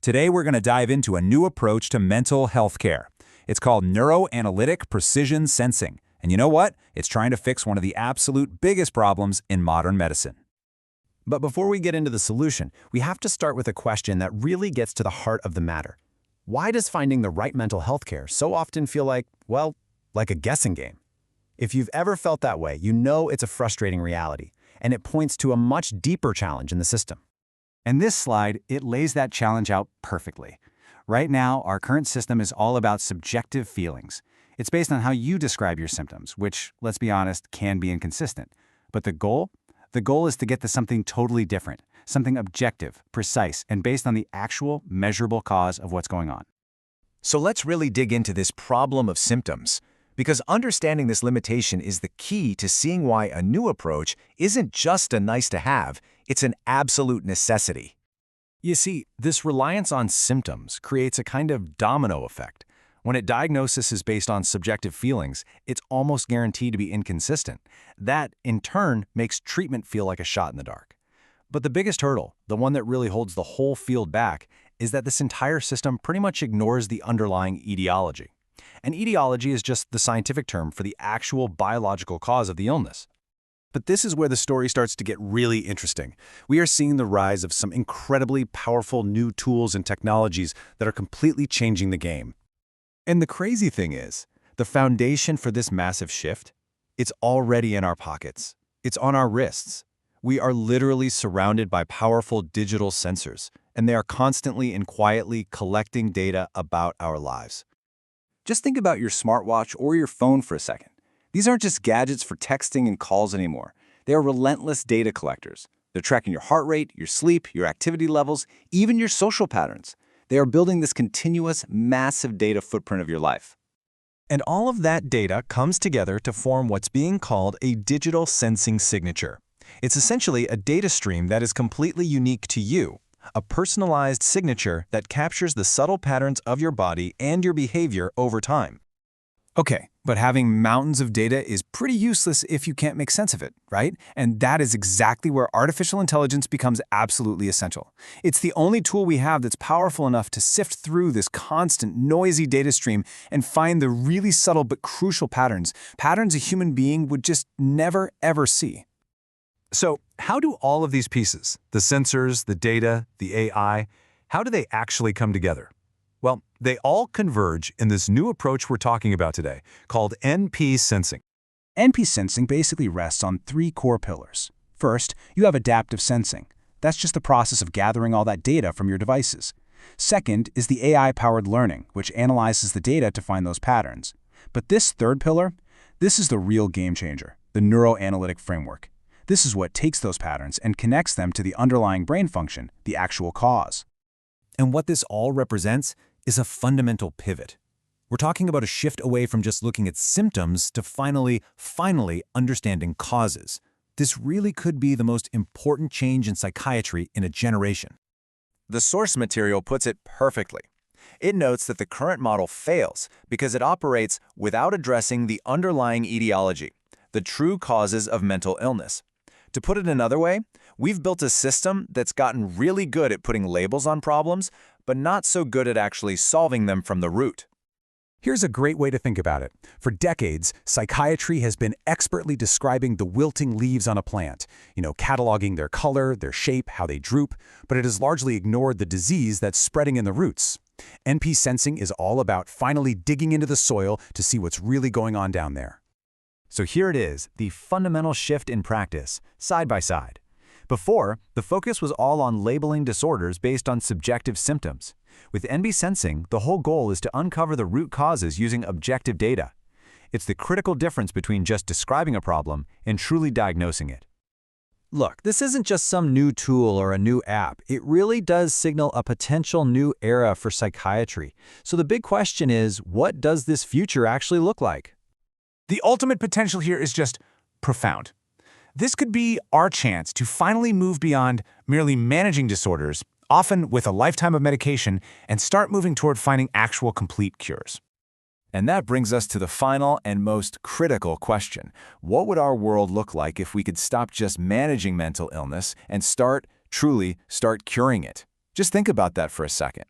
Today we're going to dive into a new approach to mental health care. It's called Neuroanalytic Precision Sensing. And you know what? It's trying to fix one of the absolute biggest problems in modern medicine. But before we get into the solution, we have to start with a question that really gets to the heart of the matter. Why does finding the right mental health care so often feel like, well, like a guessing game? If you've ever felt that way, you know it's a frustrating reality, and it points to a much deeper challenge in the system. And this slide, it lays that challenge out perfectly. Right now, our current system is all about subjective feelings. It's based on how you describe your symptoms, which, let's be honest, can be inconsistent. But the goal? The goal is to get to something totally different, something objective, precise, and based on the actual, measurable cause of what's going on. So let's really dig into this problem of symptoms, because understanding this limitation is the key to seeing why a new approach isn't just a nice-to-have, it's an absolute necessity. You see, this reliance on symptoms creates a kind of domino effect. When a diagnosis is based on subjective feelings, it's almost guaranteed to be inconsistent. That, in turn, makes treatment feel like a shot in the dark. But the biggest hurdle, the one that really holds the whole field back, is that this entire system pretty much ignores the underlying etiology. An etiology is just the scientific term for the actual biological cause of the illness. But this is where the story starts to get really interesting. We are seeing the rise of some incredibly powerful new tools and technologies that are completely changing the game. And the crazy thing is, the foundation for this massive shift, it's already in our pockets. It's on our wrists. We are literally surrounded by powerful digital sensors, and they are constantly and quietly collecting data about our lives. Just think about your smartwatch or your phone for a second. These aren't just gadgets for texting and calls anymore. They are relentless data collectors. They're tracking your heart rate, your sleep, your activity levels, even your social patterns. They are building this continuous, massive data footprint of your life. And all of that data comes together to form what's being called a digital sensing signature. It's essentially a data stream that is completely unique to you, a personalized signature that captures the subtle patterns of your body and your behavior over time. Okay, but having mountains of data is pretty useless if you can't make sense of it, right? And that is exactly where artificial intelligence becomes absolutely essential. It's the only tool we have that's powerful enough to sift through this constant, noisy data stream and find the really subtle but crucial patterns a human being would just never, ever see. So, how do all of these pieces, the sensors, the data, the AI, how do they actually come together? Well, they all converge in this new approach we're talking about today, called NPsensing. NPsensing basically rests on three core pillars. First, you have adaptive sensing. That's just the process of gathering all that data from your devices. Second is the AI-powered learning, which analyzes the data to find those patterns. But this third pillar, this is the real game changer, the neuroanalytic framework. This is what takes those patterns and connects them to the underlying brain function, the actual cause. And what this all represents is a fundamental pivot. We're talking about a shift away from just looking at symptoms to finally understanding causes. This really could be the most important change in psychiatry in a generation. The source material puts it perfectly. It notes that the current model fails because it operates without addressing the underlying etiology, the true causes of mental illness. To put it another way, we've built a system that's gotten really good at putting labels on problems, but not so good at actually solving them from the root. Here's a great way to think about it. For decades, psychiatry has been expertly describing the wilting leaves on a plant, cataloging their color, their shape, how they droop, but it has largely ignored the disease that's spreading in the roots. NPsensing is all about finally digging into the soil to see what's really going on down there. So here it is, the fundamental shift in practice, side by side. Before, the focus was all on labeling disorders based on subjective symptoms. With NPsensing, the whole goal is to uncover the root causes using objective data. It's the critical difference between just describing a problem and truly diagnosing it. Look, this isn't just some new tool or a new app. It really does signal a potential new era for psychiatry. So the big question is, what does this future actually look like? The ultimate potential here is just profound. This could be our chance to finally move beyond merely managing disorders, often with a lifetime of medication, and start moving toward finding actual complete cures. And that brings us to the final and most critical question. What would our world look like if we could stop just managing mental illness and truly start curing it? Just think about that for a second.